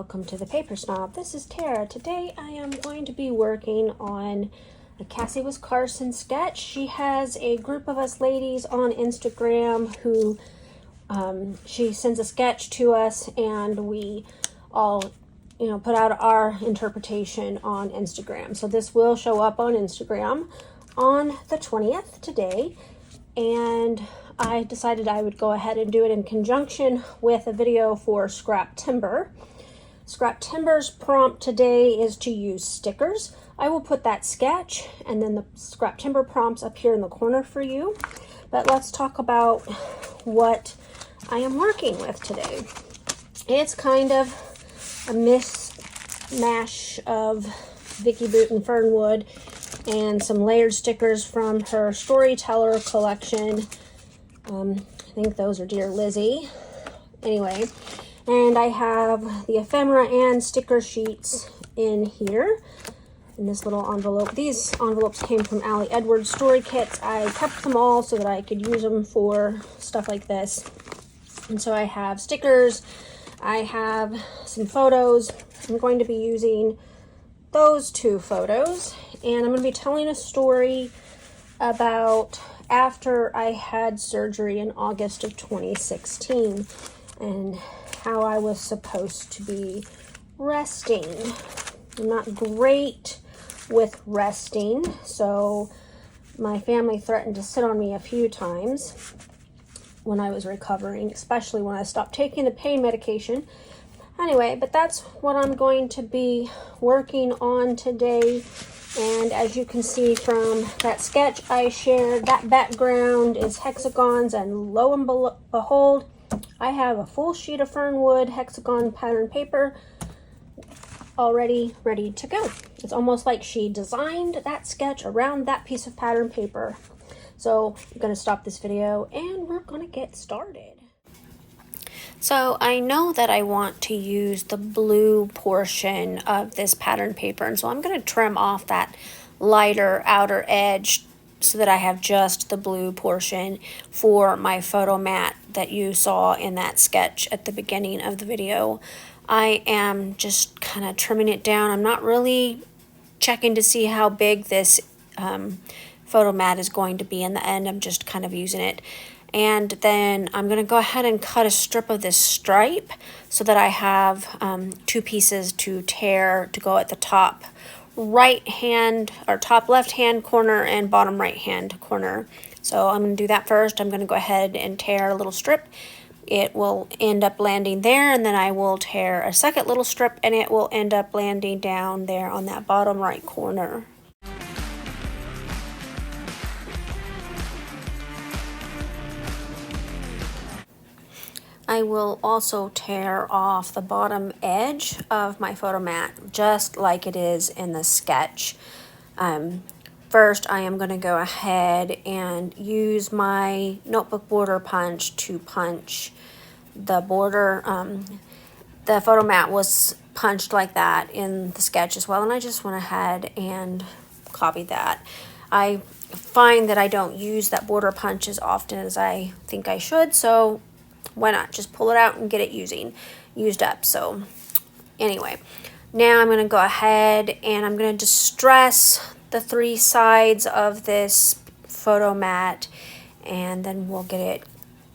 welcome to the Paper Snob. This is Tara. Today I am going to be working on a Cassie Was Carson sketch. She has a group of us ladies on Instagram who she sends a sketch to us, and we all put out our interpretation on Instagram. So this will show up on Instagram on the 20th today, and I decided I would go ahead and do it in conjunction with a video for Scraptember. Scraptember's prompt today is to use stickers. I will put that sketch and then the Scraptember prompts up here in the corner for you. But let's talk about what I am working with today. It's kind of a mishmash of Vicky Boot and Fernwood and some layered stickers from her Storyteller collection. I think those are Dear Lizzie. Anyway, and I have the ephemera and sticker sheets in here in this little envelope. These envelopes came from Allie Edwards Story Kits. I kept them all so that I could use them for stuff like this. And so I have stickers, I have some photos. I'm going to be using those two photos, and I'm going to be telling a story about after I had surgery in August of 2016 and how I was supposed to be resting. I'm not great with resting, so my family threatened to sit on me a few times when I was recovering, especially when I stopped taking the pain medication. Anyway, but that's what I'm going to be working on today. And as you can see from that sketch I shared, that background is hexagons, and lo and behold, I have a full sheet of Fernwood hexagon pattern paper already ready to go. It's almost like she designed that sketch around that piece of pattern paper. So I'm going to stop this video and we're going to get started. So I know that I want to use the blue portion of this pattern paper, and so I'm going to trim off that lighter outer edge so that I have just the blue portion for my photo mat that you saw in that sketch at the beginning of the video. I am just kind of trimming it down. I'm not really checking to see how big this photo mat is going to be in the end. I'm just kind of using it. And then I'm going to go ahead and cut a strip of this stripe so that I have two pieces to tear to go at the top right hand or top left hand corner and bottom right hand corner. So I'm going to do that first. I'm going to go ahead and tear a little strip. It will end up landing there, and then I will tear a second little strip and it will end up landing down there on that bottom right corner. I will also tear off the bottom edge of my photo mat, just like it is in the sketch. First, I am going to go ahead and use my notebook border punch to punch the border. The photo mat was punched like that in the sketch as well, and I just went ahead and copied that. I find that I don't use that border punch as often as I think I should, so why not just pull it out and get it used up. So anyway, now I'm going to go ahead and I'm going to distress the three sides of this photo mat, and then we'll get it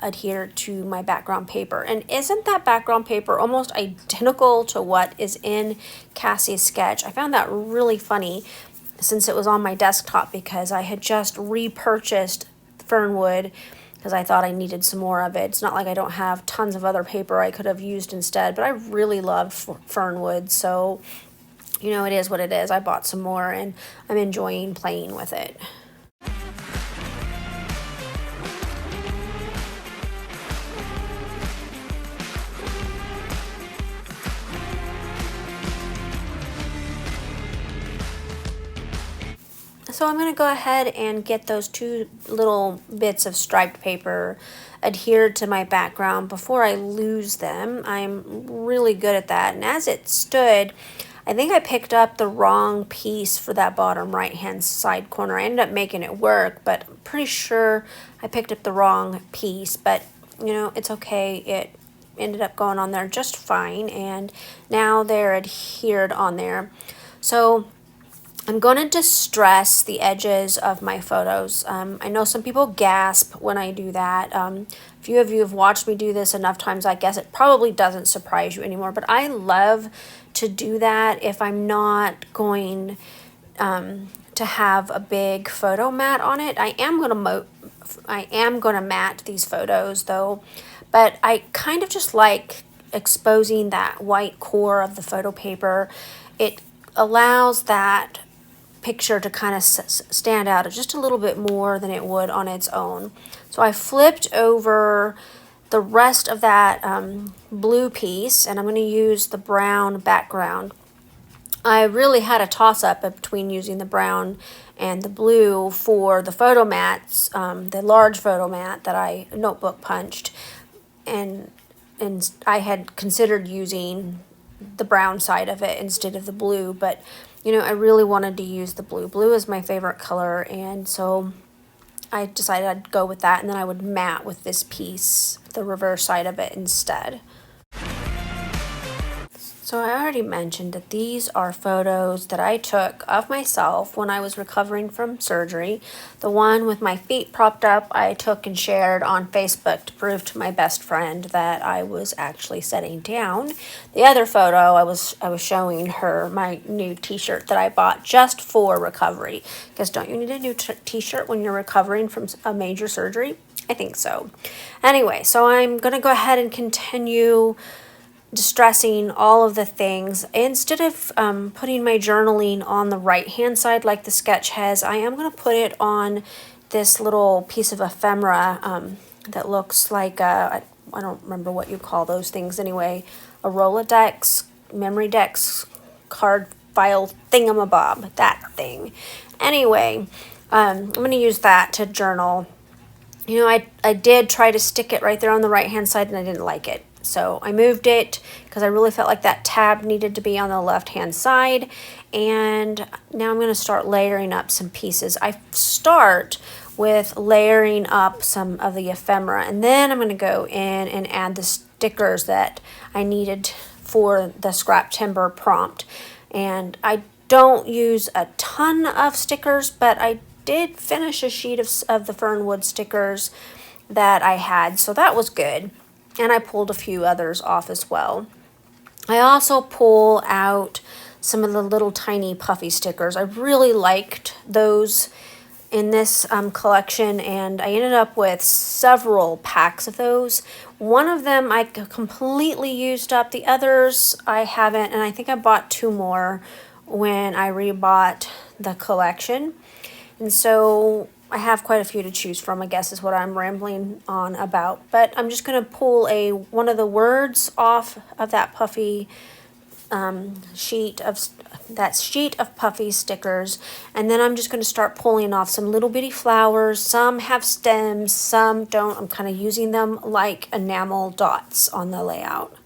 adhered to my background paper. And isn't that background paper almost identical to what is in Cassie's sketch? I found that really funny since it was on my desktop, because I had just repurchased Fernwood because I thought I needed some more of it. It's not like I don't have tons of other paper I could have used instead, but I really loved Fernwood, so it is what it is. I bought some more and I'm enjoying playing with it. So I'm going to go ahead and get those two little bits of striped paper adhered to my background before I lose them. I'm really good at that. And as it stood, I think I picked up the wrong piece for that bottom right hand side corner. I ended up making it work, but I'm pretty sure I picked up the wrong piece. But it's okay. It ended up going on there just fine, and now they're adhered on there. So I'm going to distress the edges of my photos. I know some people gasp when I do that. A few of you have watched me do this enough times, I guess it probably doesn't surprise you anymore, but I love to do that if I'm not going to have a big photo mat on it. I am going to mat these photos though, but I kind of just like exposing that white core of the photo paper. It allows that picture to kind of stand out just a little bit more than it would on its own. So I flipped over the rest of that blue piece, and I'm going to use the brown background. I really had a toss-up between using the brown and the blue for the photo mats, the large photo mat that I notebook punched, and I had considered using the brown side of it instead of the blue, but you know, I really wanted to use the blue. Blue is my favorite color, and so I decided I'd go with that, and then I would mat with this piece, the reverse side of it instead. So I already mentioned that these are photos that I took of myself when I was recovering from surgery. The one with my feet propped up, I took and shared on Facebook to prove to my best friend that I was actually sitting down. The other photo, I was showing her my new t-shirt that I bought just for recovery. Because don't you need a new t-shirt when you're recovering from a major surgery? I think so. Anyway, so I'm going to go ahead and continue distressing all of the things. Instead of putting my journaling on the right hand side like the sketch has, I am going to put it on this little piece of ephemera that looks like I don't remember what you call those things anyway, a Rolodex, memory dex, card file thingamabob, that thing. Anyway, I'm going to use that to journal. You know, I did try to stick it right there on the right hand side, and I didn't like it. So I moved it because I really felt like that tab needed to be on the left hand side. And now I'm going to start layering up some pieces. I start with layering up some of the ephemera, and then I'm going to go in and add the stickers that I needed for the Scraptember prompt. And I don't use a ton of stickers, but I did finish a sheet of the Fernwood stickers that I had, so that was good. And I pulled a few others off as well. I also pull out some of the little tiny puffy stickers. I really liked those in this collection, and I ended up with several packs of those. One of them I completely used up. The others I haven't, and I think I bought 2 more when I rebought the collection. And so I have quite a few to choose from, I guess is what I'm rambling on about. But I'm just going to pull one of the words off of that puffy sheet of puffy stickers, and then I'm just going to start pulling off some little bitty flowers. Some have stems, some don't. I'm kind of using them like enamel dots on the layout.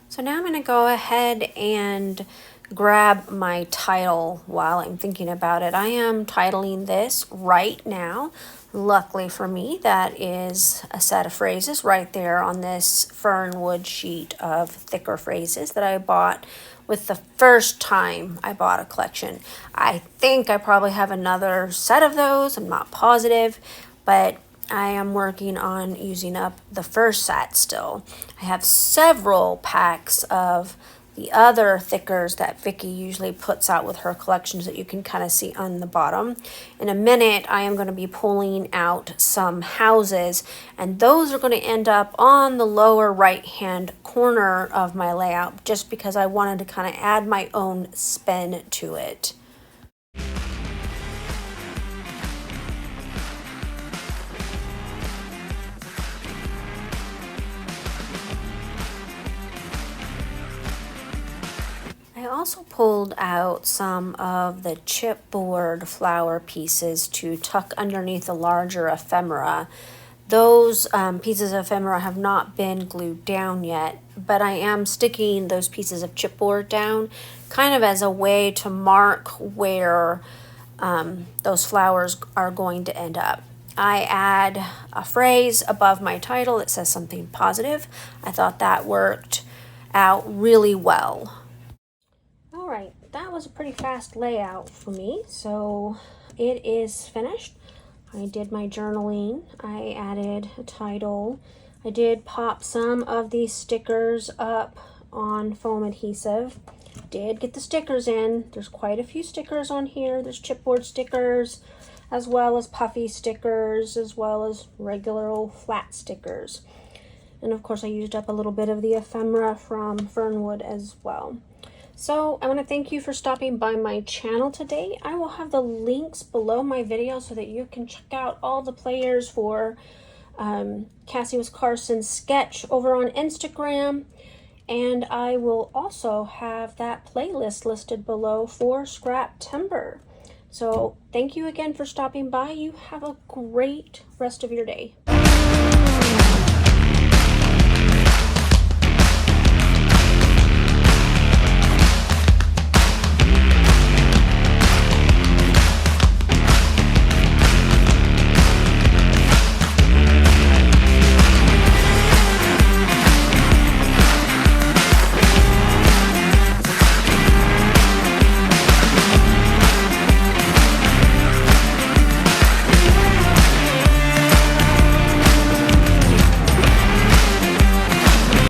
So now I'm going to go ahead and grab my title while I'm thinking about it. I am titling this Right Now. Luckily for me, that is a set of phrases right there on this Fernwood sheet of thicker phrases that I bought with the first time I bought a collection. I think I probably have another set of those. I'm not positive, but I am working on using up the first set still. I have several packs of the other thickers that Vicky usually puts out with her collections that you can kind of see on the bottom. In a minute, I am going to be pulling out some houses, and those are going to end up on the lower right-hand corner of my layout just because I wanted to kind of add my own spin to it. I also pulled out some of the chipboard flower pieces to tuck underneath the larger ephemera. Those pieces of ephemera have not been glued down yet, but I am sticking those pieces of chipboard down kind of as a way to mark where those flowers are going to end up. I add a phrase above my title that says something positive. I thought that worked out really well. All right, that was a pretty fast layout for me, so it is finished. I did my journaling, I added a title, I did pop some of these stickers up on foam adhesive, did get the stickers in. There's quite a few stickers on here. There's chipboard stickers, as well as puffy stickers, as well as regular old flat stickers. And of course I used up a little bit of the ephemera from Fernwood as well. So I want to thank you for stopping by my channel today. I will have the links below my video so that you can check out all the players for Cassie with Carson's sketch over on Instagram. And I will also have that playlist listed below for Scraptember. So thank you again for stopping by. You have a great rest of your day.